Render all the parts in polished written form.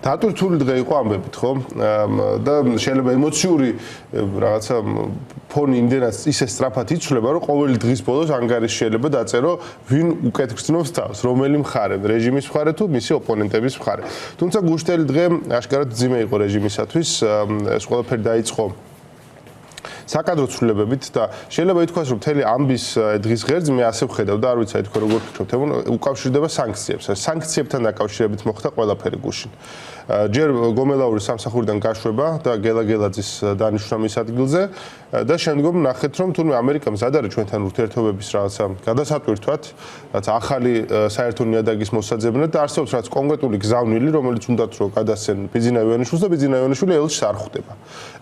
დატვირთული დღე იყო ამბებით, ხო? და შეიძლება ემოციური რაღაცა ფონი იმდენად ისე სწრაფად იცვლება, რომ ყოველი დღის ბოლოს ანგარიში შეიძლება დაწერო, ვინ უკეთ გრძნობს თავს, რომელი მხარე, რეჟიმის მხარე თუ მისი ოპონენტების მხარე. თუმცა გუშტელი დღე აშკარად ძიმე იყო რეჟიმისათვის, ეს ყველაფერი დაიწყო საკადრო ცვლილებებით და შეიძლება ითქვას, რომ მთელი ამბის დღის ღერძი მე ასე ვხედავ და არ ვიცი აი თქვენ როგორ ფიქრობთ, უკავშირდება სანქციებს. სანქციებთან დაკავშირებით მოხდა ყველაფერი გუშინ. ჯერ გომელაურის სამსახურიდან გაშვება და გელაგელაძის დანიშვნა მის ადგილზე და შემდგომ ნახეთ, რომ თუნდაც ამერიკა მზად არის ჩვენთან ურთიერთობების რაღაცა გადასატვირთვად, რაც ახალი საერთო ნიადაგის მოსაძებნად და არსებობს რაც კონკრეტული გზავნილი, რომელიც უნდათ რომ გადასცენ ბიძინა ივანიშვილს და ბიძინა ივანიშვილი ელჩს არ ხვდება.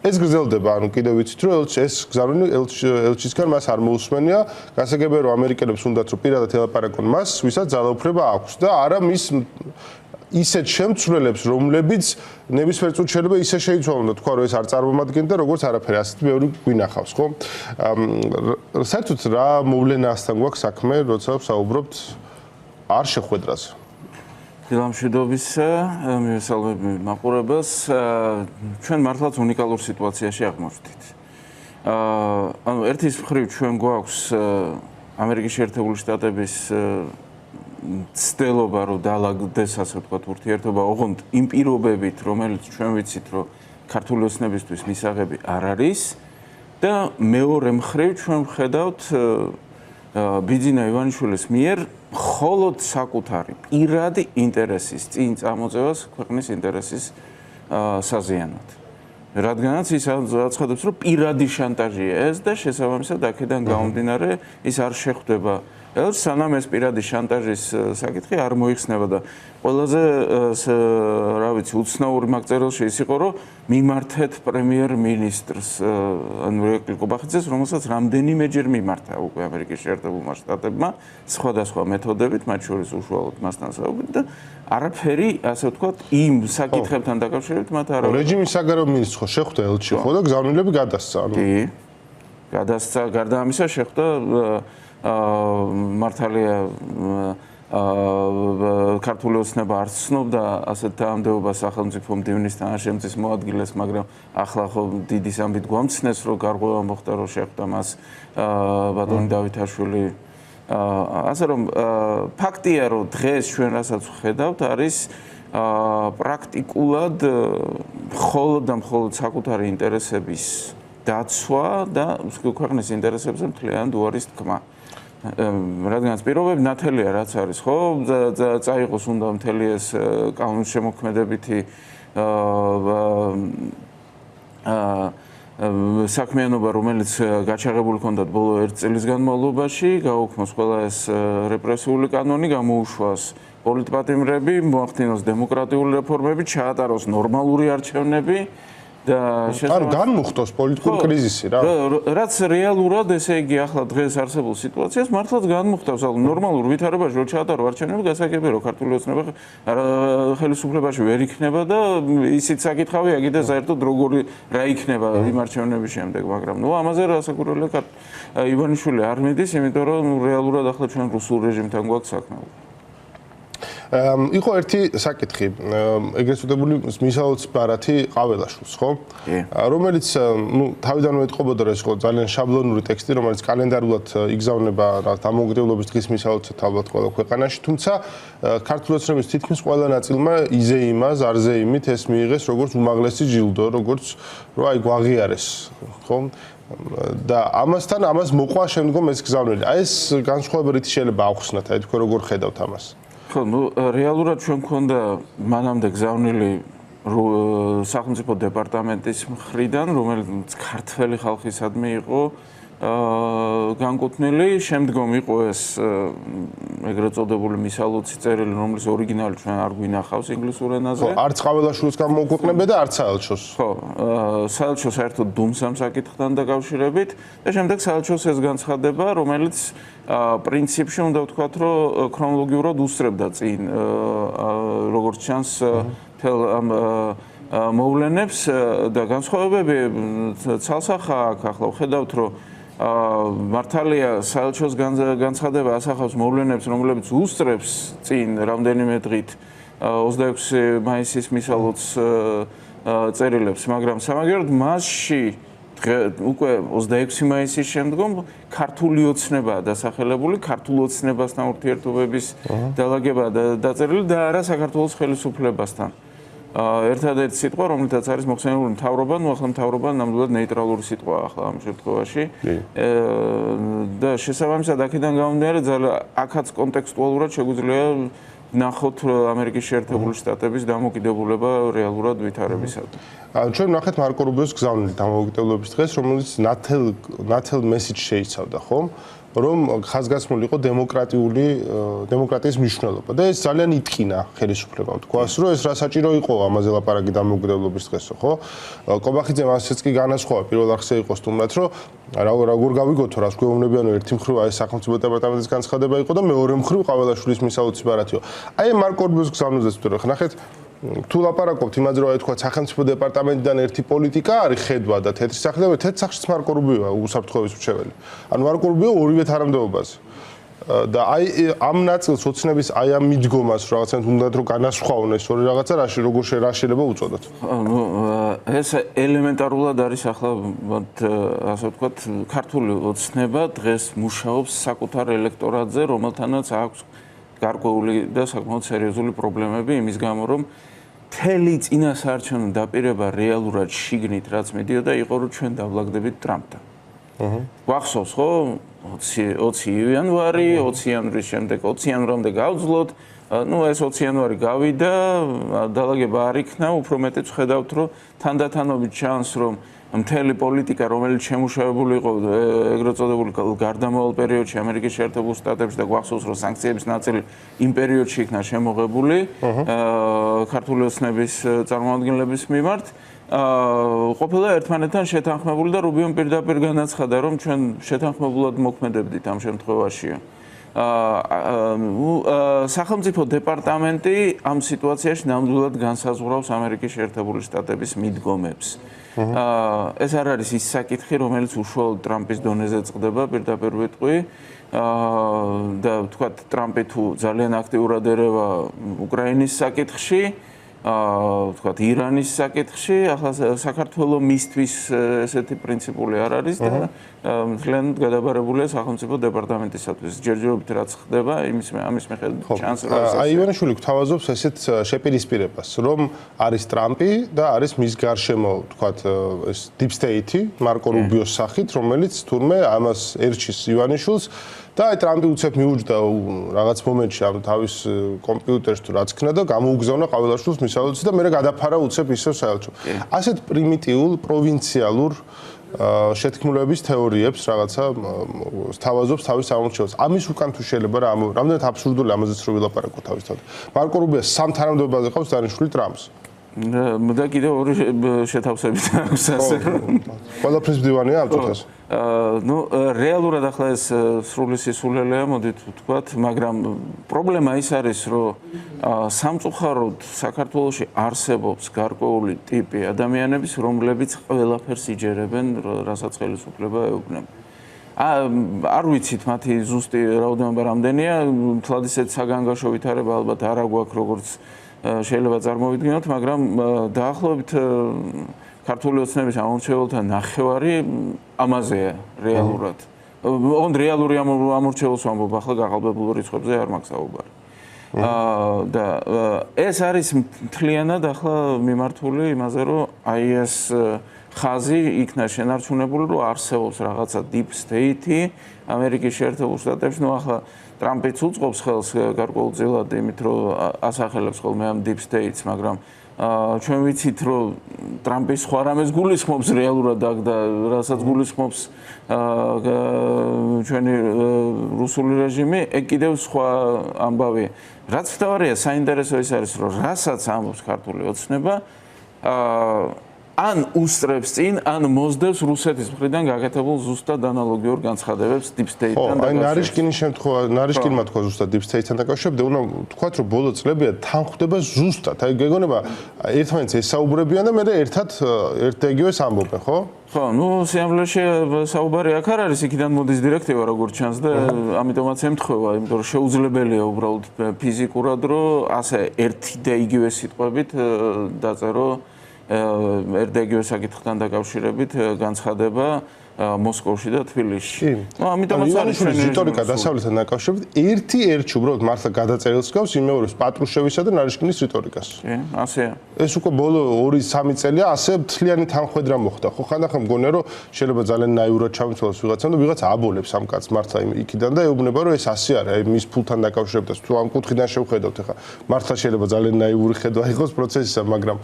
ეს გრძელდება, ანუ კიდევ ვიცით, რომ ეს გზავნილი ელჩისგან მას არ მოусმენია, გასაგებია რომ ამერიკელებს უნდათ რომ პირადად ელაპარაკონ მას, ვისაც ძალაუფლება აქვს და არა მის ისეთ შემცვლელებს, რომლებიც ნებისმიერ წუთში შეიძლება ისე შეიცვალონ და თქვა რომ ეს არ წარმომადგენდა, როგორც არაფერი, ასეთ ბევრი გვინახავს, ხო? საერთოდ რა მოვლენასთან გვაქვს საქმე, როცა ვსაუბრობთ არ შეხვედრაზე? დილამშვიდობის მივესალმები მაყურებელს. ჩვენ მართლაც უნიკალურ სიტუაციაში აღმოჩნდით. ანუ ერთის მხრივ ჩვენ გვაქვს ამერიკის შეერთებული შტატების ცდილობა რომ დაალაგდეს ასე ვთქვათ ურთიერთობა ოღონდ იმ პირობებით, რომელიც ჩვენ ვიცით, რომ ქართული ოცნებისთვის მისაღები არ არის და მეორე მხრივ ჩვენ ვხედავთ ბიძინა ივანიშვილის მიერ მხოლოდ საკუთარი პირადი ინტერესის წინ წამოწევას ქვეყნის ინტერესის საზიანოდ. რადგანაც ის აცხადებს, რომ პირადი შანტაჟია ეს და შესაბამისად აქედან გამომდინარე ის არ შეხვდება ელჩს, სანამ ეს პირადი შანტაჟის საკითხი არ მოიხსნება და ყველაზე რა ვიცი უცნაური მაგწერილში ის იყო, რომ მიმართეთ პრემიერ-მინისტრს ანრიეტ კობახიძეს, რომელსაც რამდენიმეჯერ მიმართა უკვე ამერიკის შეერთებულმა შტატებმა სხვადასხვა მეთოდებით, მათ შორის უშუალოდ მასთან საუბრით და არაფერი, ასე ვთქვათ, იმ საკითხებთან დაკავშირებით მათ არ რეჟიმის საგარეო მინისტრს ხო შეხვდა ელჩი ხო და გზავნილები გადასცა, ანუ კი, გადასცა, გარდა ამისა შეხვდა მართალია ქართული ოცნება არ ცნობდა ასეთ დაამდეობას სახელმწიფო მდივნის თანაშემწის მოადგილეს, მაგრამ ახლა ხო დიდი ამბით გვამცნეს, რომ გარღვევა მოხდა, რომ შეხვდა მას ბატონი დავითაშვილი. ასე რომ ფაქტია, რომ დღეს ჩვენ რასაც ვხედავთ, არის პრაქტიკულად მხოლოდ და მხოლოდ საკუთარი ინტერესების დაცვა და ქვეყნის ინტერესებზე მთლიანად უარის თქმა. რადგანაც პირობები ნათელია რაც არის, ხო? წაიღოს უნდა მთელი ეს კანონშემოქმედებითი საქმიანობა, რომელიც გაჩაღებული ჰქონდათ ბოლო 1 წლის განმავლობაში, გაუქმოს ყველა ეს რეპრესიული კანონი, გამოუშვას პოლიტპატიმრები, მოახდინოს დემოკრატიული რეფორმები, ჩაატაროს ნორმალური არჩევნები და განმუხტოს პოლიტიკური კრიზისი რა. რაც რეალურად ესე იგი ახლა დღეს არსებულ სიტუაციას მართლაც განმუხტავს, ანუ ნორმალურ ვითარებაში რო ჩაატარო არჩევნები, გასაგებია რომ ქართული ოცნება ხელისუფლებაში ვერ იქნება და ისიც საკითხავია კიდე საერთოდ როგორი რა იქნება იმ არჩევნების შემდეგ, მაგრამ ნუ ამაზე რასაკურველია ივანიშვილი არ მიდის, იმიტომ რომ რეალურად ახლა ჩვენ რუსულ რეჟიმთან გვაქვს საქმე. იყო ერთი საკითხი, ეგრეთ წოდებული მისაოც ბარათი ყაველაშვილს, ხო? რომელიც თავიდანვე ეტყობოდა, რომ ეს იყო ძალიან შაბლონური ტექსტი, რომელიც კალენდარულად იგზავნება დამოუკიდებლობის დღის მისაოცად ალბათ ყველა ქვეყანაში, თუმცა ქართული ოცნების თითქმის ყველა ნაწილმა იზეიმა, ზარზეიმით ეს მიიღეს როგორც უმაღლესი ჯილდო, როგორც რომ აი გვაღიარეს, ხო? და ამასთან ამას მოყვა შემდგომ ეს გზავნილი. აი ეს განსხვავება რითი შეიძლება ახსნათ, აი თქვენ როგორ ხედავთ ამას? ხო, ნუ რეალურად ჩვენ მქონდა მანამდე გზავნილი სახელმწიფო დეპარტამენტის მხრიდან, რომელიც ქართველი ხალხისადმი იყო განკუთვნილი, შემდგომ იყო ეს ეგრეთ წოდებული მისალოცი წერილი, რომლის ორიგინალი ჩვენ არ გვინახავს ინგლისურ ენაზე. ხო, არც ყაველაშვილს გამოუქვეყნებია და არც საელჩოს. ხო, საელჩო საერთოდ დუმს ამ საკითხთან დაკავშირებით და შემდეგ საელჩოს ეს განცხადება, რომელიც პრინციპში უნდა ვთქვათ, რომ ქრონოლოგიურად უსწრებდა წინ როგორც ჩანს თელ ამ მოვლენებს და განსხვავებები ცალსახა აქ ახლა ვხედავთ, რომ მართალია საელჩოს განცხადება ასახავს მოვლენებს, რომლებიც უსწრებს წინ რამდენიმე დღით 26 მაისის მისალოც წერილებს, მაგრამ სამაგიეროდ მასში უკვე 26 მაისის შემდგომ ქართული ოცნებაა დასახელებული, ქართულ ოცნებასთან ურთიერთობების დალაგებაა დაწერილი და არა საქართველოს ხელისუფლებასთან. ერთადერთი სიტყვა, რომელთაც არის მოხსენებული მთავრობა, ნუ ახლა მთავრობა ნამდვილად ნეიტრალური სიტყვაა ახლა ამ შემთხვევაში. და შესაბამისად აქედან გამომდინარე, აქაც კონტექსტუალურად შეგვიძლია ნახოთ ამერიკის შეერთებული შტატების დამოკიდებულება რეალურად ვითარებისადმი. ჩვენ ნახეთ მარკო რუბიოს გზავნილი დამოუკიდებლობის დღეს, რომელიც ნათელ მესიჯს შეიცავდა, ხომ? რომ ხაზგასმული იყო დემოკრატიის მნიშვნელობა და ეს ძალიან იტკინა ხელისუფლებამ. თქვას, რომ ეს რა საჭირო იყო ამაზე ლაპარაკი დამოუკიდებლობის დღესო, ხო? კობახიძემ ასეც კი განასხვავა პირველ არხზე იყო სტუმრად, რომ როგორ გავიგოთო, რას გვეუბნებიანო ერთი მხრივ აი სახელმწიფო დეპარტამენტის განცხადება იყო და მეორე მხრივ ყაველაშვილის მისაოცი ბარათიო. აი მარკო რუბიოს გზავნილზეც ვთქვი, ხო ნახეთ თუ ლაპარაკობთ იმაზე რომ აი თქვა სახელმწიფო დეპარტამენტიდან ერთი პოლიტიკა არის ხედვა და თეთრი სახლი და თეთრ სახლშიც მარკო რუბიოა უსაფრთხოების მრჩეველი. ანუ მარკო რუბიო ორივე თანამდებობაზე. და აი ამ ნაწილს ოცნების აი ამ მიდგომას რაღაცა უნდათ რომ განასხვაონ ეს ორი რაღაცა როგორ შეიძლება უწოდოთ. ნუ ეს ელემენტარულად არის ახლა ასე ვთქვათ ქართული ოცნება დღეს მუშაობს საკუთარ ელექტორატზე, რომელთანაც აქვს გარკვეული და საკმაოდ სერიოზული პრობლემები იმის გამო, რომ მთელი წინასაარჩევნო დაპირება რეალურად შიგნით რაც მიდიოდა იყო, რომ ჩვენ დავლაგდებით ტრამპთან. გვახსოვს ხო 20 იანვარი, 20 იანვრის შემდეგ 20 იანვრამდე გავძლოთ, ნუ ეს 20 იანვარი გავიდა, დალაგება არ იქნა, უფრო მეტიც ვხედავთ, რომ თანდათანობით ჩანს, რომ მთელი პოლიტიკა, რომელიც შემუშავებული იყო ეგრეთ წოდებული გარდამავალ პერიოდში ამერიკის შეერთებულ შტატებში და გვახსოვს, რომ სანქციების ნაწილი იმ პერიოდში იქნა შემოღებული ქართული ოცნების წარმომადგენლების მიმართ, ყოფილა ერთმანეთთან შეთანხმებული და რუბიომ პირდაპირ განაცხადა, რომ ჩვენ შეთანხმებულად მოქმედებდით ამ შემთხვევაში. სახელმწიფო დეპარტამენტი ამ სიტუაციაში ნამდვილად განსაზღვრავს ამერიკის შეერთებული შტატების მიდგომებს. ეს არ არის ის საკითხი, რომელიც უშუალოდ ტრამპის დონეზე წყდება, პირდაპირ ვიტყვი. და ვთქვათ, ტრამპი თუ ძალიან აქტიურად ერევა უკრაინის საკითხში, ვთქვათ, ირანის საკითხში, ახლა საქართველოს მისთვის ესეთი პრინციპული არ არის და მთლიანად გადაბარებულია სახელმწიფო დეპარტამენტისათვის. ჯერჯერობით რაც ხდება, ამის მიხედვით ჩანს რა. აი ივანიშვილი გვთავაზობს ესეთ შეპირისპირებას, რომ არის ტრამპი და არის მის გარშემო, ვთქვათ, ეს deep state-ი, მარკო რუბიოს სახით, რომელიც თურმე ამას ერჩის ივანიშვილს და აი ტრამპი უცებ მიუჯდა რაღაც მომენტში ამ თავის კომპიუტერს თუ რაც ქნა და გამოუგზავნა ყაველაშვილს მისაოცი და მე გადაფარა უცებ ისევ საელჩო. ასეთ პრიმიტიულ პროვინციალურ შეთქმულების თეორიებს რაღაცა თავაზობს თავის სამომრჩეველს. ამის უკან თუ შეიძლება რა რამდენად აბსურდული ამაზეც რო ვილაპარაკო თავისთავად. მარკო რუბიო სამ თანამდებობაზე ყავს დანიშნული ტრამპს. და კიდევ ორი შეთავსებით აქვს ასე. ყველაფრის მდივანია ამ წუთას. ნუ რეალურად ახლა ეს სრული სისულელეა, მოდით ვთქვათ, მაგრამ პრობლემა ის არის, რომ სამწუხაროდ საქართველოში არსებობს გარკვეული ტიპი ადამიანების, რომლებიც ყველაფერს იჯერებენ, რასაც ხელისუფლება ეუბნება. არ ვიცით მათი ზუსტი რაოდენობა რამდენია, თლად ისეთ საგანგაშო ვითარება ალბათ არ აგვაქვს, როგორც შეიძლება წარმოვიდგინოთ, მაგრამ დაახლოებით ქართული ოცნების ამორჩეველთა ნახევარი ამაზეა რეალურად. ოღონდ რეალური ამორჩეველს ვამბობ, ახლა გაყალბებულ რიცხვებზე არ მაქვს საუბარი. და ეს არის მთლიანად ახლა მიმართული იმაზე, რომ აი ეს ხაზი იქნა შენარჩუნებული, რომ არსებობს რაღაცა deep state-ი ამერიკის შეერთებულ შტატებში, ნუ ახლა ტრამპიც უწყობს ხელს გარკვეულწილად იმით, რომ ასახელებს ხოლმე ამ deep state-ს, მაგრამ ჩვენ ვიცით, რომ ტრამპის სხვა რამეს გულისხმობს რეალურად აქ და რასაც გულისხმობს ჩვენი რუსული რეჟიმი, ეგ კიდევ სხვა ამბავია. რაც ვთავარია, საინტერესო ის არის, რომ რასაც ამბობს ქართული ოცნება, ან უსწრებს წინ, ან მოსდევს რუსეთის მხრიდან გაკეთებულ ზუსტად ანალოგიურ განცხადებებს deep state-თან დაკავშირებით. ნარიშკინის შემთხვევა, ნარიშკინმა თქვა ზუსტად deep state-თან დაკავშირებით, უნდა თქვათ, რომ ბოლო წლებია თანხდება ზუსტად. აი გეგონება ერთმანეთს ესაუბრებიან და მე ერთად ერთ-ეგივეს ამბობენ, ხო? ხო, სიამოვნებაში საუბარი აქ არ არის, იქიდან მოდის დირექტივა როგორც ჩანს და ამიტომაც ემთხვევა, იმიტომ რომ შეუძლებელია უბრალოდ ფიზიკურად, რომ ასე ერთი და იგივე სიტყვებით დაწერო ერთ-ეგივე საკითხთან დაკავშირებით განცხადება მოსკოვში და თბილისში. ამიტომაც არის რიტორიკა დასავლეთთან დაკავშირებით ერთი უბრალოდ მართლა გადაწერილს გავს იმეორებს პატრუშევისა და ნარიშკინის რიტორიკას. ასეა. ეს უკვე ბოლო 2-3 წელია ასე მთლიანი თანხმედრა მოხდა. ხო ხანდახან მგონია რომ შეიძლება ძალიან ნაიურად ჩამცვალოს ვიღაცამ და ვიღაც აბოლებს ამ კაცს მართლა იქიდან და ეუბნება რომ ეს ასე არის, აი მის ფულთან დაკავშირებით თუ ამ კუთხიდან შევხედავთ ახლა მართლა შეიძლება ძალიან ნაიური ხედვა იყოს პროცესისა, მაგრამ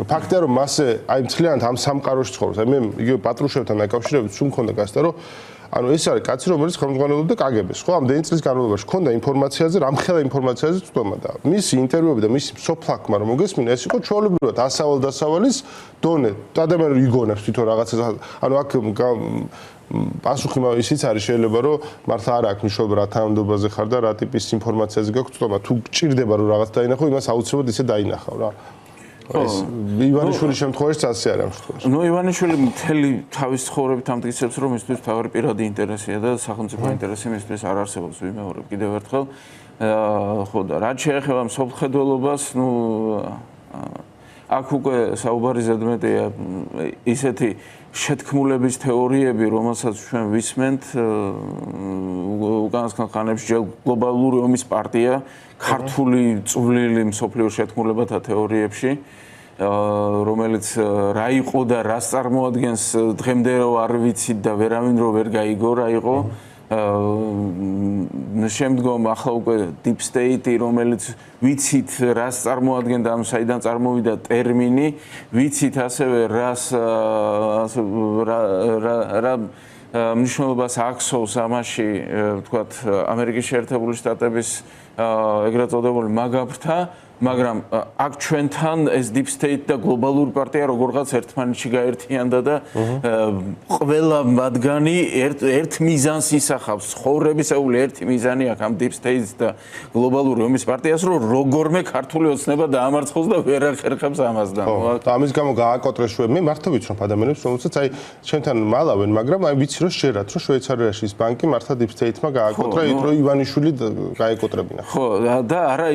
ფაქტია რომ მასე აი მთლიანად ამ სამყაროში ცხოვრობს. აი მე იგივე პატრუშევთან დაკავშირებით სულ მქონდა გასტა რომ ანუ ეს არის კაცი რომელიც ხელმძღვანელობდა კგბ-ს, ხო? ამდენი წლის განმავლობაში ჰქონდა ინფორმაციაზე, რამხელა ინფორმაციაზე წვდომა და მისი ინტერვიუები და მისი სოფლაქმა რომ მოგესმინა, ეს იყო ჩვეულებრივად ასავალ-დასავალის დონე. ადამიანი იგონებს თვითონ რაღაცას, ანუ აქ პასუხი ისიც არის შეიძლება რომ მართლა არ აქვს მნიშვნელობა რა თანამდებობაზე ხარ და რა ტიპის ინფორმაციაზე გაქვს წვდომა. თუ გჭირდება რომ რაღაც დაინახო, იმას აუცილებლად ისე დაინახავ რა. ეს ივანიშვილის შემთხვევაში ასე არის ამ შემთხვევაში. ივანიშვილი მთელი თავის ცხოვრებით ამტკიცებს, რომ მისთვის თავი პირადი ინტერესია და სახელმწიფო ინტერესი მისთვის არ არსებობს, ვიმეორებ კიდევ ერთხელ. ხო და რაც შეეხება მსოფლმხედველობას, აქ უკვე საუბარი ზედმეტია ისეთი შეთქმულების თეორიები, რომელსაც ჩვენ ვისმენთ უკანასკნელ ხანებში ჯერ გლობალური ომის პარტია, ქართული წვლილი მსოფლიო შეთქმულებათა თეორიებში, რომელიც რა იყო და რას წარმოადგენს დღემდე რო არ ვიცით და ვერავინ რო ვერ გაიგო რა იყო. შემდგომ ახლა უკვე deep state, რომელიც ვიცით რას წარმოადგენდა, ამ საიდან წარმოვიდა ტერმინი, ვიცით ასევე რა მნიშვნელობას აქვსოს ამაში, ვთქვათ, ამერიკის შეერთებული შტატების ეგრეთ წოდებული მაგაბრთა, მაგრამ აქ ჩვენთან ეს deep state და გლობალური პარტია როგორღაც ერთმანეთში გაერთიანდა და ყველა მათგანი ერთ მიზანს ისახავს. ცხოვრებისეული ერთი მიზანი აქვს ამ deep state და გლობალური ომის პარტიას, რომ როგორმე ქართული ოცნება დაამარცხოს და ვერ ახერხებს ამას და. ამის გამო გააკოტრეს მე მართლა ვიცნობ ადამიანებს, რომელსაც აი ჩვენთან მალავენ, მაგრამ აი ვიცი რომ შეერათ, რომ შვეიცარიაში ის ბანკი მართლა deep state-მა გააკოტრა, იქ რომ ივანიშვილი გაეკოტრებინა. ხო, და არა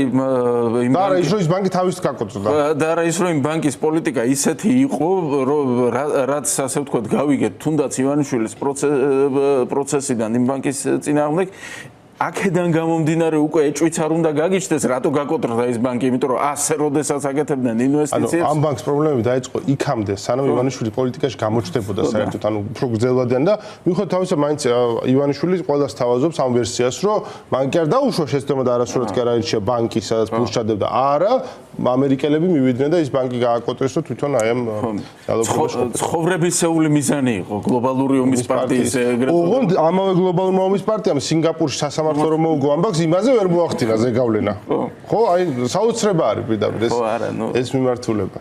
არა ის რომ ის ბანკი თავის გაკოტრდა. და არა ის რომ იმ ბანკის პოლიტიკა ისეთი იყო, რომ რაც ასე ვთქვათ, გავიგეთ თუნდაც ივანიშვილის პროცესიდან იმ ბანკის წინააღმდეგ აქედან გამომდინარე უკვე ეჭვიც არ უნდა გაგიჩნდეს, რატო გაკოტრდა ის ბანკი, იმიტომ რომ ასე როდესაც აკეთებდნენ ინვესტიციებს. ამ ბანკს პრობლემები დაიწყო იქამდე, სანამ ივანიშვილი პოლიტიკაში გამოჩნდებოდა საერთოდ, ანუ უფრო გრძელვადიან და მიუხედავად თავისა, მაინც ივანიშვილი ყველას თავაზობს ამ ვერსიას, რომ ბანკი არ დაუშვა შეცდომა და არასდროს კი არ აირჩია ბანკი, სადაც ფულს ჩადებდა. არა, ამერიკელები მივიდნენ და ის ბანკი გააკოტრეს, რომ თვითონ აი ამ ცხოვრებისეული მიზანი იყო გლობალური ომის პარტიის ეგრეთ. ოღონდ ამავე გლობალური ომის პარტიამ სინგაპურში სასამართლო რომ მოუგო ამბავს, იმაზე ვერ მოახდინა ზეგავლენა. ხო, აი საოცრება არის პირდაპირ ეს მიმართულება.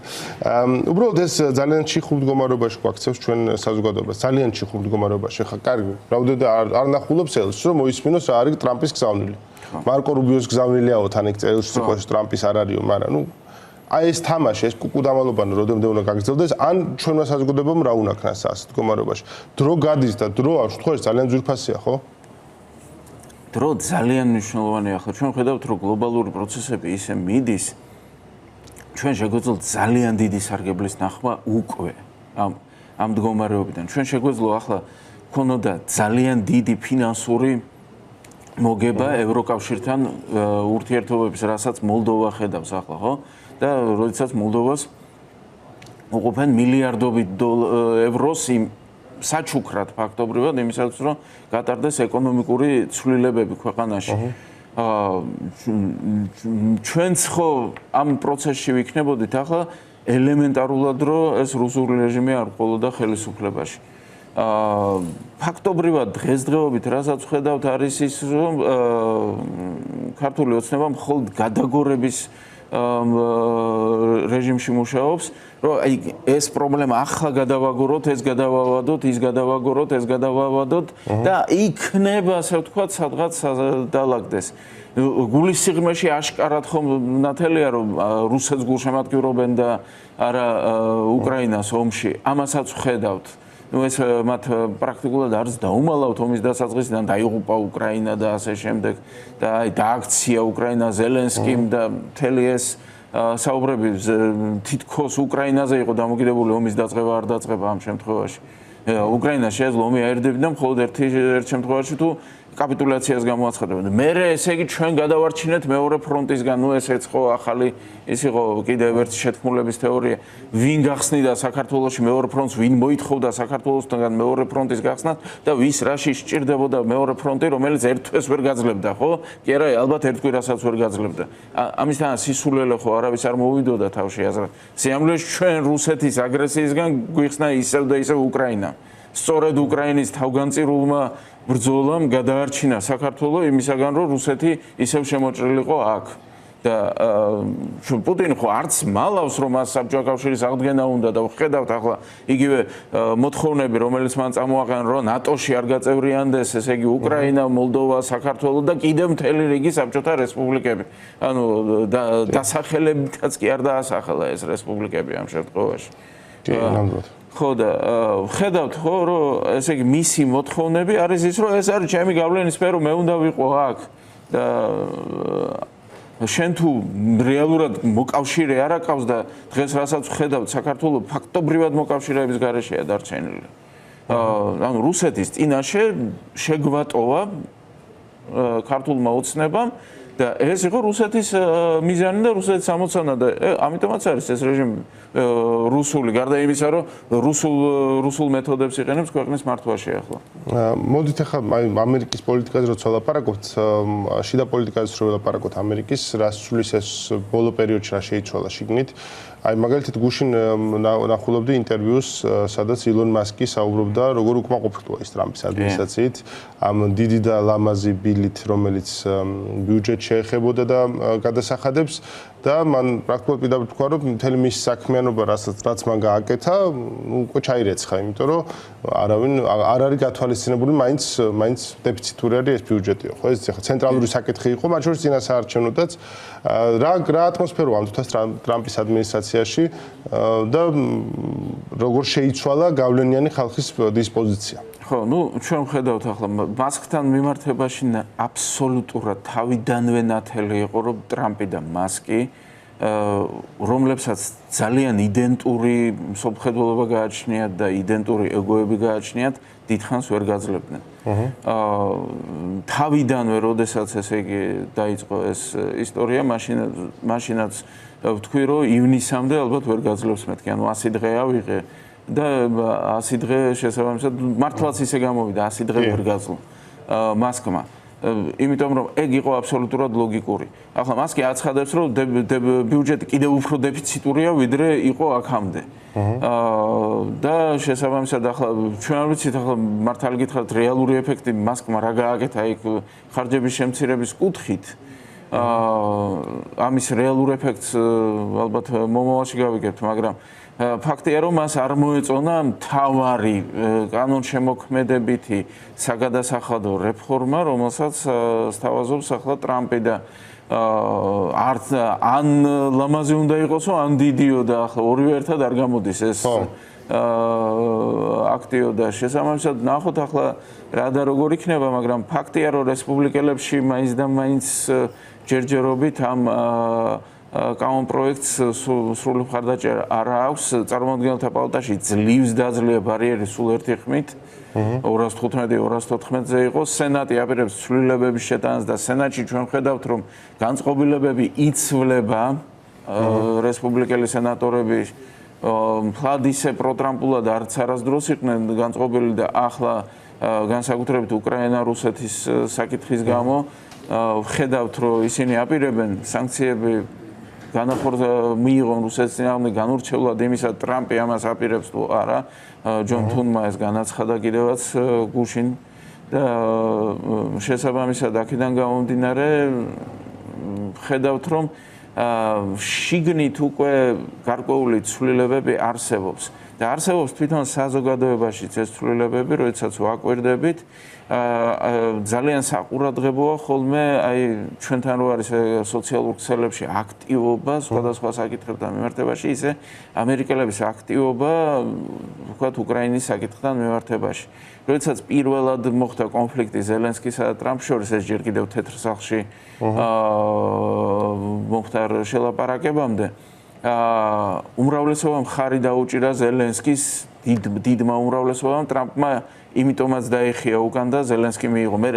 უბრალოდ ეს ძალიან ჩიხურ მდგომარეობაში გვაქცევს ჩვენ საზოგადოებას. ძალიან ჩიხურ მდგომარეობაში. ხა კარგი, რაუდედა არ ნახულობს ელს, რომ მოისმინოს რა არის ტრამპის გზავნილი. მარკო რუბიოს გზავნილიაო თან ეგ წერილს სიტყვაში ტრამპის არ არისო, მაგრამ აი ეს თამაში, ეს კუკუდამალობანი როდემდე უნდა გაგრძელდეს, ან ჩვენმა საზოგადოებამ რა უნდა ქნას ასეთ მდგომარეობაში. დრო გადის და დრო ამ შემთხვევაში ძალიან ძვირფასია, ხო? დრო ძალიან მნიშვნელოვანია. ახლა ჩვენ ხედავთ, რომ გლობალური პროცესები ისე მიდის, ჩვენ შეგვეძლოთ ძალიან დიდი სარგებლის ნახვა უკვე ამ მდგომარეობიდან. ჩვენ შეგვეძლო ახლა ქონოდა ძალიან დიდი ფინანსური მოგება ევროკავშირთან ურთიერთობების, რასაც მოლდოვა ხედავს ახლა, ხო? და როდესაც მოლდოვას უყოფენ მილიარდობით ევროს იმ საჩუქრად ფაქტობრივად იმისაც, რომ გატარდეს ეკონომიკური ცვლილებები ქვეყანაში. ჩვენც ხო ამ პროცესში ვიქნებოდით ახლა ელემენტარულად, რომ ეს რუსული რეჟიმი არ ყოლოდა ხელისუფლებაში. ფაქტობრივად დღესდღეობით რასაც ვხედავთ არის ის, რომ ქართული ოცნება მხოლოდ გადაგორების რეჟიმში მუშაობს, რომ აი ეს პრობლემა ახლა გადავაგოროთ, ეს გადავავადოთ, ის გადავაგოროთ, ეს გადავავადოთ და იქნება, ასე ვთქვათ, სადღაც დალაგდეს. გულის სიღრმეში აშკარად ხომ ნათელია, რომ რუსეთს გულშემატკივრობენ და არა უკრაინას ომში. ამასაც ვხედავთ. ეს მათ პრაქტიკულად არც დაუმალავთ ომის დასაწყისიდან, დაიღუპა უკრაინა და ასე შემდეგ და აი დააქცია უკრაინა ზელენსკიმ და მთელი ეს საუბრები თითქოს უკრაინაზე იყო დამოკიდებული, ომის დაწყება არ დაწყება ამ შემთხვევაში. უკრაინა შეეძლო ომი აერდებინა მხოლოდ ერთ შემთხვევაში თუ კაპიტულაციას გამოაცხადებენ. მერე ესე იგი ჩვენ გადავარჩინეთ მეორე ფრონტისგან, ნუ ესეც ხო ახალი ის იყო კიდევ ერთი შეთქმულების თეორია, ვინ გახსნიდა საქართველოში მეორე ფრონტს, ვინ მოითხოვდა საქართველოსთან მეორე ფრონტის გახსნას და ვის რაში სჭირდებოდა მეორე ფრონტი, რომელიც ერთვეს ვერ გაძლევდა, ხო? კი არა, ალბათ ერთ კვირასაც ვერ გაძლევდა. ამისთან სისულელე ხო არავის არ მოვიდოდა თავში აზრად. სიამოვნებაში ჩვენ რუსეთის აგრესიისგან გვიხსნა ისევ და ისევ უკრაინა. სწორედ უკრაინის თავგანწირულმა ბრძოლამ გადაარჩინა საქართველო იმისაგან, რომ რუსეთი ისევ შემოჭრილიყო აქ. და პუტინი ხო არც მალავს, რომ მას საბჭოთა კავშირის აღდგენა უნდა და ვხედავთ ახლა იგივე მოთხოვნები, რომელიც მან წამოაყენა, რომ ნატოში არ გაწევრიანდეს, ესე იგი უკრაინა, მოლდოვა, საქართველო და კიდევ მთელი რიგი საბჭოთა რესპუბლიკები. ანუ დასახელებითაც კი არ დაასახელა ეს რესპუბლიკები ამ შემთხვევაში. კი, ნამდვილად. ხო და ხედავთ ხო, რომ ესე იგი მისი მოთხოვნები არის ის, რომ ეს არის ჩემი გავლენის სფერო, მე უნდა ვიყო აქ და შენ თუ რეალურად მოკავშირე არ აკავს და დღეს რასაც ხედავთ, საქართველოს ფაქტობრივად მოკავშირეების გარეშეა დარჩენილი. ანუ რუსეთის წინაშე შეგვატოვა ქართულმა ოცნებამ და ეს იყო რუსეთის მიზანი და რუსეთის ამოცანა და ამიტომაც არის ეს რეჟიმი რუსული, გარდა იმისა, რომ რუსულ მეთოდებს იყენებს ქვეყნის მართვაში ახლა. მოდით ახლა ამერიკის პოლიტიკაზე როცა ვლაპარაკობთ, შიდა პოლიტიკაზე რო ვლაპარაკობთ ამერიკის, რას სულის ეს ბოლო პერიოდში რა შეიცვალა შიგნით. აი მაგალითად გუშინ ნახულობდი ინტერვიუს, სადაც ილონ მასკი საუბრობდა, როგორ უკმაყოფილოა ის ტრამპის ადმინისტრაციით, ამ დიდი და ლამაზი ბილით, რომელიც ბიუჯეტს შეეხებოდა და გადასახადებს და მან პრაქტიკულად პირდაპირ თქვა, რომ მთელი მის საქმიანობა, რაც მან გააკეთა, უკვე ჩაირეცხა, იმიტომ რომ არავინ არ არის გათვალისწინებული, მაინც დეფიციტური არის ეს ბიუჯეტიო, ხო? ეს ახლა ცენტრალური საკითხი იყო, მათ შორის წინა საარჩევნოდაც რა ატმოსფეროა ამ თვითონ ტრამპის ადმინისტრაციაში და როგორ შეიცვალა გავლენიანი ხალხის დისპოზიცია. ხო, ნუ ჩვენ ვხედავთ ახლა მასკთან მიმართებაში აბსოლუტურად თავიდანვე ნათელი იყო, რომ ტრამპი და მასკი რომლებსაც ძალიან იდენტური მსოფლმხედველობა გააჩნიათ და იდენტური ეგოები გააჩნიათ, დიდხანს ვერ გაძლებდნენ. თავიდანვე, როდესაც ესე იგი დაიწყო ეს ისტორია, მაშინაც ვთქვი, რომ ივნისამდე ალბათ ვერ გაძლევს მეთქი, ანუ 100 დღე ავიღე და 100 დღე შესაბამისად მართლაც ისე გამოვიდა 100 დღე ვერ გაძლო მასკმა. იმიტომ რომ ეგ იყო აბსოლუტურად ლოგიკური. ახლა მასკი აცხადებს, რომ ბიუჯეტი კიდევ უფრო დეფიციტურია, ვიდრე იყო აქამდე. და შესაბამისად ახლა ჩვენ არ ვიცით, ახლა მართალი გითხრათ, რეალური ეფექტი მასკმა რა გააკეთა იქ ხარჯების შემცირების კუთხით. ამის რეალურ ეფექტს ალბათ მომავალში გავიგებთ, მაგრამ ფაქტია, რომ მას არ მოეწონა მთავარი კანონშემოქმედებითი საგადასახადო რეფორმა, რომელსაც სთავაზობს ახლა ტრამპი და ან ლამაზი უნდა იყოსო, ან დიდიო და ახლა ორივე ერთად არ გამოდის ეს აქტიო და შესაბამისად ნახოთ ახლა რა და როგორ იქნება, მაგრამ ფაქტია, რომ რესპუბლიკელებში მაინც და მაინც ჯერჯერობით ამ კანონ პროექტს სრული მხარდაჭერა არ აქვს. წარმომადგენელთა პალატაში ძლივს დაძლია ბარიერი სულ ერთი ხმით. 215-214-ზე იყო. სენატი აპირებს ცვლილებების შეტანას და სენატში ჩვენ ხედავთ, რომ განწყობილებები იცვლება. რესპუბლიკელი სენატორები მთლად ისე პროტრამპულად არც არასდროს იყვნენ განწყობილი და ახლა განსაკუთრებით უკრაინა-რუსეთის საკითხის გამო ვხედავთ, რომ ისინი აპირებენ სანქციები მიიღონ რუსეთის წინააღმდეგ განურჩევლად იმისა, ტრამპი ამას აპირებს თუ არა. ჯონ თუნმა ეს განაცხადა კიდევაც გუშინ და შესაბამისად აქედან გამომდინარე ვხედავთ, რომ შიგნით უკვე გარკვეული ცვლილებები არსებობს. და არსებობს თვითონ საზოგადოებაშიც ეს ცვლილებები, როდესაც ვაკვირდებით, ძალიან საყურადღებოა ხოლმე აი ჩვენთან რო არის სოციალურ ქსელებში აქტივობა სხვადასხვა საკითხებთან მიმართებაში, ისე ამერიკელების აქტივობა, ვთქვათ, უკრაინის საკითხთან მიმართებაში. როდესაც პირველად მოხდა კონფლიქტი ზელენსკისა და ტრამპის შორის, ეს ჯერ კიდევ თეთრ სახლში მოხდა შელაპარაკებამდე, უმრავლესობა მხარი დაუჭირა ზელენსკის დიდმა უმრავლესობამ, ტრამპმა იმიტომაც დაიხია უკან და ზელენსკი მიიღო. მე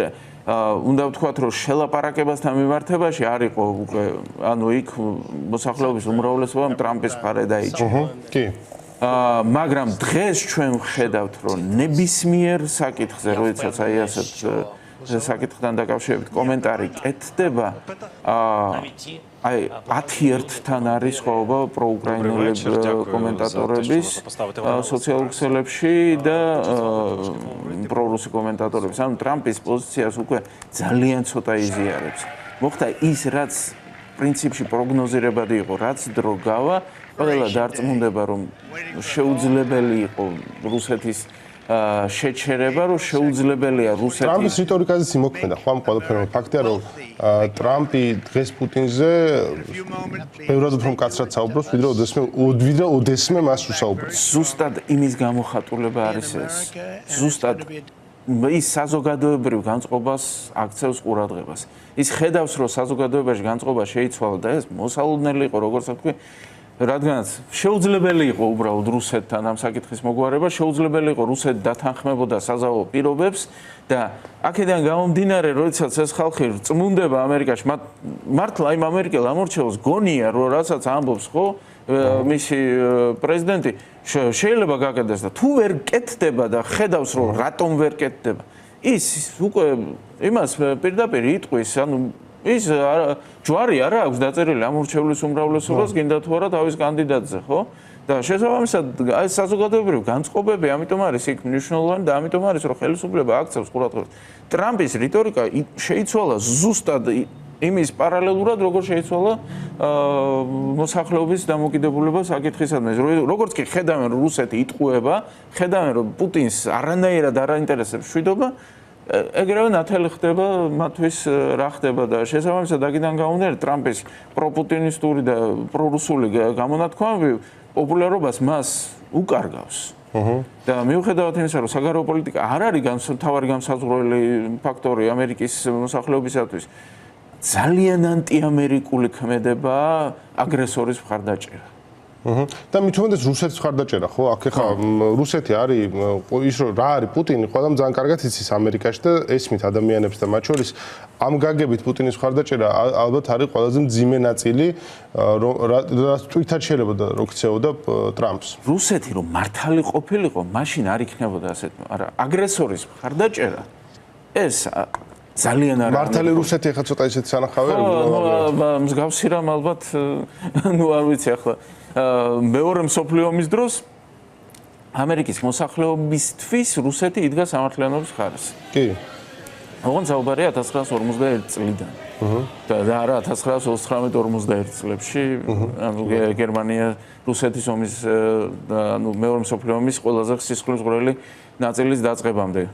უნდა ვთქვათ, რომ შელაპარაკებასთან მიმართებაში არ იყო უკვე, ანუ იქ მოსახლეობის უმრავლესობამ ტრამპის მხარე დაიჭირა. კი. მაგრამ დღეს ჩვენ ვხედავთ, რომ ნებისმიერ საკითხზე, როდესაც აი ასეთ საკითხთან დაკავშირებით კომენტარი კეთდება, აი 10-1-თან არის სხვაობა პროუკრაინული კომენტატორების სოციალურ ქსელებში და პრორუსი კომენტატორების. ანუ ტრამპის პოზიციას უკვე ძალიან ცოტა იზიარებს. მოხდა ის, რაც პრინციპში პროგნოზირებადი იყო, რაც დრო გავა, ყველა დარწმუნდება, რომ შეუძლებელი იყო რუსეთის შეჩერება, რომ შეუძლებელია რუსეთი. ტრამპის რიტორიკაზეც იმოქმედა, ხო, ამ ყველაფერმა. ფაქტია, რომ ტრამპი დღეს პუტინზე ბევრად უფრო მკაცრად საუბრობს, ვიდრე ოდესმე მას უსაუბრებს. ზუსტად იმის გამოხატულება არის ეს. ზუსტად ის საზოგადოებრივ განწყობას აქცევს ყურადღებას. ის ხედავს, რომ საზოგადოებაში განწყობა შეიცვალა და ეს მოსალოდნელი იყო, როგორც ვთქვი, რადგანაც შეუძლებელი იყო უბრალოდ რუსეთთან ამ საკითხის მოგვარება, შეუძლებელი იყო რუსეთი დათანხმებოდა საზავო პირობებს და აქედან გამომდინარე, როდესაც ეს ხალხი წმუნდება ამერიკაში, მართლა იმ ამერიკელ ამორჩეულს გონია, რომ რასაც ამბობს, ხო, მისი პრეზიდენტი შეიძლება გაკეთდეს და თუ ვერ კეთდება და ხედავს, რომ რატომ ვერ კეთდება, ის უკვე იმას პირდაპირ იტყვის, ანუ ის ჯვარი არა აქვს დაწერილი ამორჩეულის უმრავლესობას, გინდა თუ არა თავის კანდიდატზე, ხო? და შესაბამისად, აი საზოგადოებრივი განწყობები, ამიტომ არის იქ მნიშვნელოვანი და ამიტომ არის, რომ ხელისუფლება აქცევს ყურადღებას. ტრამპის რიტორიკა შეიცვალა ზუსტად იმის პარალელურად, როგორც შეიცვალა მოსახლეობის დამოკიდებულება საკითხისადმი. როგორც კი ხედავენ, რომ რუსეთი იტყუება, ხედავენ, რომ პუტინს არანაირად არ აინტერესებს მშვიდობა, ეგრევე ნათელი ხდება მათთვის რა ხდება და შესაბამისად აქედან გამომდინარე ტრამპის პროპუტინისტური და პრორუსული გამონათქვამები პოპულარობას მას უკარგავს. და მიუხედავად იმისა, რომ საგარეო პოლიტიკა არ არის მთავარი განსაზღვრელი ფაქტორი ამერიკის მოსახლეობისათვის, ძალიან ანტიამერიკული ქმედება აგრესორის მხარდაჭერა. და მით უმეტეს რუსეთის მხარდაჭერა, ხო? აქ ხა რუსეთი არის ის რომ რა არის პუტინი, ყველამ ძალიან კარგად იცის ამერიკაში და ესმით ადამიანებს და მათ შორის ამ გაგებით პუტინის მხარდაჭერა ალბათ არის ყველაზე მძიმე ნაწილი, რაც თვითონ შეიძლება რო ქცეოდა ტრამპს. რუსეთი რომ მართალი ყოფილიყო, მაშინ არ იქნებოდა ასეთ, არა, აგრესორის მხარდაჭერა ეს ძალიან არა. მართალი რუსეთი ახლა ცოტა ისეთ სანახავია, მსგავსი რამ ალბათ, ნუ არ ვიცი ახლა მეორე მსოფლიო ომის დროს ამერიკის მოსახლეობისთვის რუსეთი იდგა სამართლიანობის მხარეს. კი. ოღონდ საუბარია 1941 წლიდან. და არა 1939-41 წლებში, ანუ გერმანია რუსეთის ომის ანუ მეორე მსოფლიო ომის ყველაზე სისხლისღვრელი ნაწილის დაწყებამდე.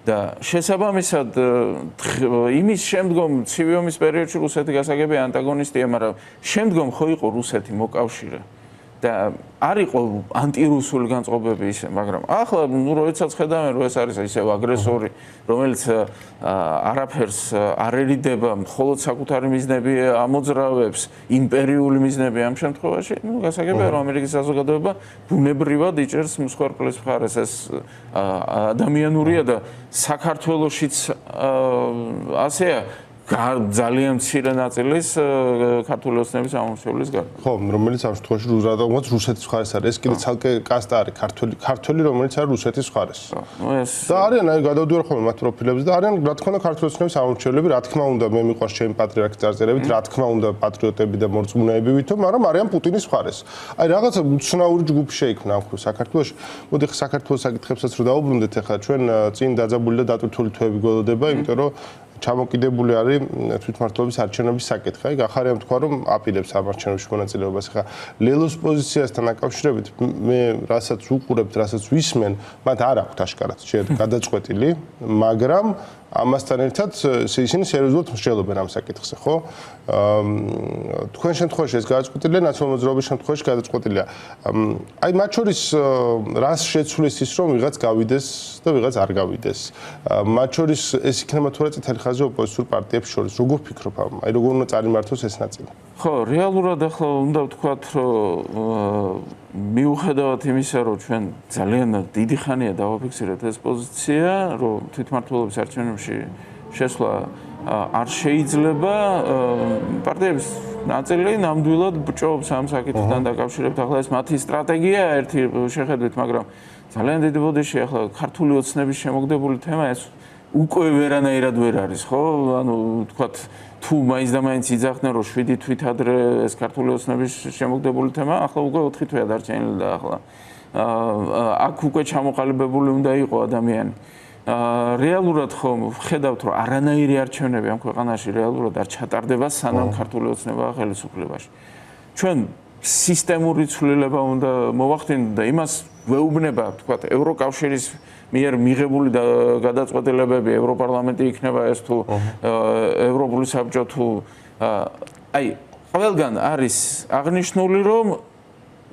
და შესაბამისად იმის შემდგომ ცივი ომის პერიოდში რუსეთი გასაგებია ანტაგონისტია, მაგრამ შემდგომ ხო იყო რუსეთი მოკავშირე და არ იყო ანტირუსული განწყობები ისე, მაგრამ ახლა ნუ როდესაც ხედავენ, რომ ეს არის ისევ აგრესორი, რომელიც არაფერს არ ერიდება, მხოლოდ საკუთარი მიზნები ამოძრავებს, იმპერიული მიზნები ამ შემთხვევაში, ნუ გასაგებია, რომ ამერიკის საზოგადოება ბუნებრივად იჭერს მსხვერპლის მხარეს. ეს ადამიანურია და საქართველოშიც ასეა. ძალიან მცირე ნაწილის ქართული ოცნების ამორჩეულის გარდა. ხო, რომელიც ამ შემთხვევაში რუსეთის მხარეს არის. ეს კიდე ცალკე კასტა არის, ქართველი, რომელიც არის რუსეთის მხარეს. და არიან აი გადავდივარ ხოლმე მათ პროფილებზე და არიან რა თქმა უნდა ქართული ოცნების ამორჩეულები, რა თქმა უნდა მე მიყვარს ჩემი პატრიარქის წარწერებით, რა თქმა უნდა პატრიოტები და მორწმუნეები ვითო, მაგრამ არიან პუტინის მხარეს. აი რაღაცა უცნაური ჯგუფი შეიქმნა ამ ხრივ საქართველოში. მოდი საქართველოს საკითხებსაც რო დაუბრუნდეთ, ახლა ჩვენ წინ დაძაბული და დატვირთული თვეები გველოდება, იმიტომ რომ ჩამოკიდებული არის თვითმმართველობის არჩევნების საკითხი. აი გახარია თქვა რომ აპირებს ამ არჩევნებში მონაწილეობას. ახლა ლელოს პოზიციასთან დაკავშირებით მე რასაც უყურებთ, რასაც ვისმენ, მათ არ აქვთ აშკარად გადაწყვეტილი, მაგრამ ამასთან ერთად ისინი სერიოზულად მსჯელობენ ამ საკითხზე, ხო? თქვენ შემთხვევაში ეს გადაწყვეტილია, ნაციონალური მოძრაობის შემთხვევაში გადაწყვეტილია. აი მათ შორის რას შეცვლის ის რომ ვიღაც გავიდეს და ვიღაც არ გავიდეს. მათ შორის ეს იქნება თუ არა წითელი ხაზი ოპოზიციურ პარტიებს შორის. როგორ ფიქრობ ამ? აი როგორ უნდა წარიმართოს ეს ნაწილი? ხო, რეალურად ახლა უნდა ვთქვათ, რომ მიუხედავად იმისა, რომ ჩვენ ძალიან დიდი ხანია დავაფიქსირეთ ეს პოზიცია, რომ თვითმმართველობის არჩევნებში შესვლა არ შეიძლება, პარტიების ნაწილი ნამდვილად ბჭობს ამ საკითხთან დაკავშირებით. ახლა ეს მათი სტრატეგია ერთი შეხედვით, მაგრამ ძალიან დიდი ბოდიში ახლა ქართული ოცნების შემოგდებული თემა ეს უკვე ვერანაირად ვერ არის, ხო? ანუ ვთქვათ, თუ მაინც და მაინც იძახდნენ, რომ 7 თვით ადრე ეს ქართული ოცნების შემოგდებული თემა, ახლა უკვე 4 თვეა დარჩენილი და ახლა აქ უკვე ჩამოყალიბებული უნდა იყო ადამიანი. რეალურად ხომ ხედავთ, რომ არანაირი არჩევნები ამ ქვეყანაში რეალურად არ ჩატარდება, სანამ ქართული ოცნებაა ხელისუფლებაში. ჩვენ სისტემური ცვლილება უნდა მოვახდინოთ და იმას ვეუბნება, ვთქვათ, ევროკავშირის მიერ მიღებული გადაწყვეტილებები, ევროპარლამენტი იქნება ეს თუ ევროპული საბჭო თუ აი ყველგან არის აღნიშნული, რომ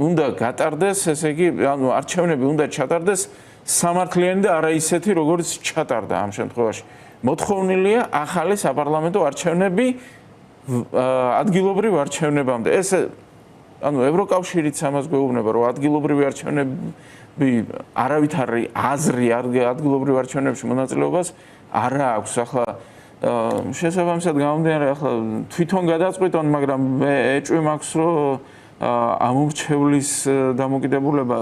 უნდა გატარდეს, ესე იგი, ანუ არჩევნები უნდა ჩატარდეს სამართლიანი და არა ისეთი, როგორც ჩატარდა ამ შემთხვევაში. მოთხოვნილია ახალი საპარლამენტო არჩევნები ადგილობრივ არჩევნებამდე. ეს ანუ ევროკავშირიც ამას გვეუბნება, რომ ადგილობრივი არჩევნები არავითარი აზრი ადგილობრივ არჩევნებში მონაწილეობას არ აქვს. ახლა შესაბამისად გამომდინარე, ახლა თვითონ გადაწყვიტონ, მაგრამ მე ეჭვი მაქვს, რომ ამორჩევლის დამოკიდებულება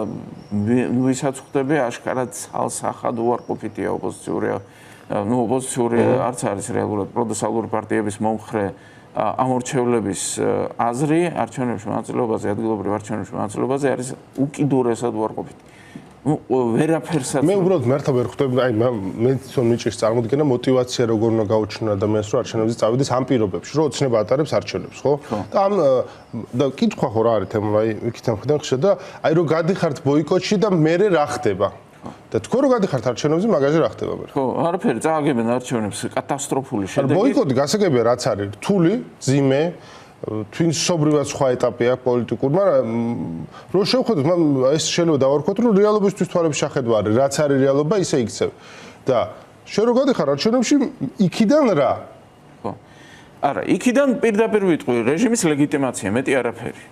ვისაც ხვდები აშკარად ცალსახად უარყოფითია ოპოზიციური არც არის რეალურად პროდესალური პარტიების მომხრე ამორჩევლების აზრი არჩევნებში მონაწილეობაზე, ადგილობრივ არჩევნებში მონაწილეობაზე არის უკიდურესად უარყოფითი. ვერაფერსაც მე უბრალოდ მართლა ვერ ხვდები, აი მე თვითონ მიჭირს წარმოდგენა მოტივაცია როგორ უნდა გაუჩინო ადამიანს რომ არჩევნებზე წავიდეს ამ პირობებში, რომ ოცნება ატარებს არჩევნებს, ხო? და ამ და კითხვა ხო რა არის თემა, აი იქიდან ხვდენ ხშირ და აი რომ გადიხართ ბოიკოტში და მე რა ხდება? და თქვენ რო გადიხართ არჩევნებზე, მაგაზე რა ხდება მე? ხო, არაფერი წააგებენ არჩევნებს, კატასტროფული შედეგი. ბოიკოტი გასაგებია რაც არის, რთული, ძიმე თვინსობრივად სხვა ეტაპი აქვს პოლიტიკურ, მაგრამ რო შევხედოთ, ეს შეიძლება დავარქვათ, რომ რეალობისთვის თვალების შეხედვა არის, რაც არის რეალობა, ისე იქცევ. და შენ რო გადიხარ არჩევნებში, იქიდან რა? ხო. არა, იქიდან პირდაპირ ვიტყვი, რეჟიმის ლეგიტიმაცია, მეტი არაფერი.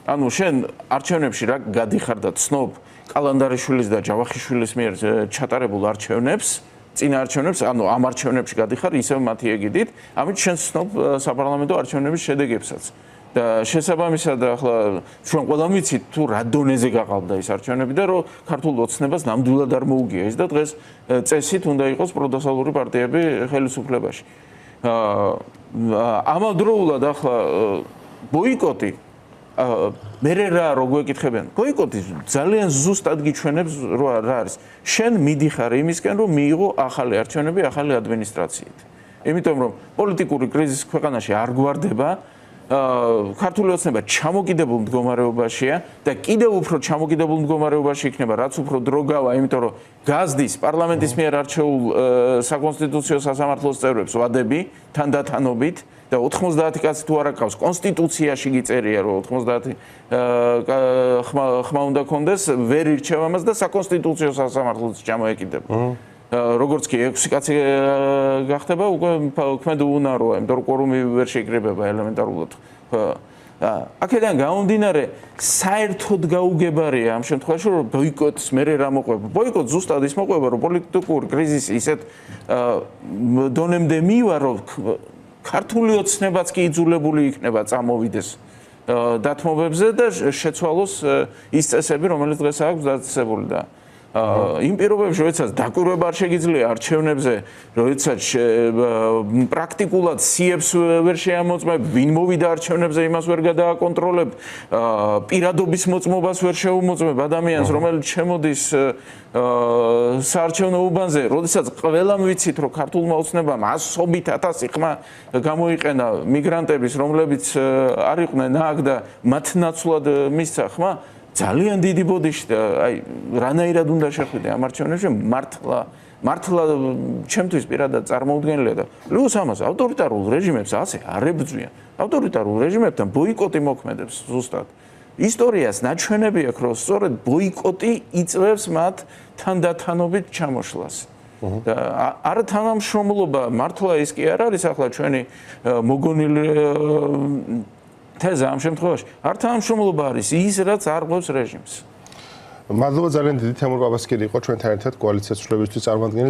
ანუ შენ არჩევნებში რა გადიხარ და ცნობ კალანდარიშვილის და ჯავახიშვილის მიერ ჩატარებულ არჩევნებს, წინა არჩევნებს, ანუ ამ არჩევნებში გადიხარ ისევ მათი ეგიდით, ამით შენ ცნობ საპარლამენტო არჩევნების შედეგებსაც. და შესაბამისად ახლა ჩვენ ყველამ ვიცით თუ რა დონეზე გაყალბდა ეს არჩევნები და რომ ქართულ ოცნებას ნამდვილად არ მოუგია ეს და დღეს წესით უნდა იყოს პროდესალური პარტიები ხელისუფლებაში. ამავდროულად ახლა ბოიკოტი მე რა გვეკითხებიან ბოიკოტი ძალიან ზუსტად გიჩვენებს რა არის შენ მიდიხარ იმისკენ რომ მიიღო ახალი არჩევნები ახალი ადმინისტრაციით იმიტომ რომ პოლიტიკური კრიზისი ქვეყანაში არ გვარდება ქართული ოცნება ჩამოკიდებულ მდგომარეობაშია და კიდევ უფრო ჩამოკიდებულ მდგომარეობაში იქნება რაც უფრო დრო გავა იმიტომ რომ გაზდის პარლამენტის მიერ არჩეულ საკონსტიტუციო სასამართლოს წევრებს ვადები თანდათანობით და 90 კაცი თუ არ აკავს კონსტიტუციაში გიწერია რომ 90 ხმა უნდა კონდეს ვერ ირჩევ ამას და საკონსტიტუციო სასამართლოც ჩამოეკიდება როგორც კი 6 კაცი გახდება უკვე ქმედ უნაროა იმიტომ რომ კვორუმი ვერ შეიკრიბება ელემენტარულად აქედან გამომდინარე საერთოდ გაუგებარია ამ შემთხვევაში რომ ბოიკოტს მე რა მოყვება ბოიკოტ ზუსტად ის მოყვება რომ პოლიტიკური კრიზისი ისეთ დონემდე მივა რომ ქართული ოცნებაც კი იძულებული იქნება წამოვიდეს დათმობებზე და შეცვალოს ის წესები რომელიც დღეს აქვს დაწესებული და იმ პირობებში, როდესაც დაკვირვება არ შეგიძლია არჩევნებზე, როდესაც პრაქტიკულად სიებს ვერ შეამოწმებ, ვინ მოვიდა არჩევნებზე, იმას ვერ გადააკონტროლებ, პირადობის მოწმობას ვერ შეუმოწმებ ადამიანს, რომელიც შემოდის საარჩევნო უბანზე, როდესაც ყველამ ვიცით, რომ ქართულმა ოცნებამ ასობით 1000 ხმა გამოიყენა მიგრანტების, რომლებიც არ იყვნენ აქ და მათ ნაცვლად მისცა ხმა, ძალიან დიდი ბოდიში და აი რანაირად უნდა შეხვიდე ამ არჩევნებში მართლა ჩემთვის პირადად წარმოუდგენელია და პლუს ამას ავტორიტარულ რეჟიმებს ასე არ ებრძვიან. ავტორიტარულ რეჟიმებთან ბოიკოტი მოქმედებს ზუსტად. ისტორიას ნაჩვენები აქვს, რომ სწორედ ბოიკოტი იწვევს მათ თანდათანობით ჩამოშლას. და არ თანამშრომლობა მართლა ის კი არ არის ახლა ჩვენი მოგონილი თეზა ამ შემთხვევაში არ თანამშრომლობა არის ის, რაც არღვევს რეჟიმს. მადლობა ძალიან დიდი თემურ ბაბასკირი იყო ჩვენთან ერთად კოალიციას ცვლილებისთვის წარმომადგენელი.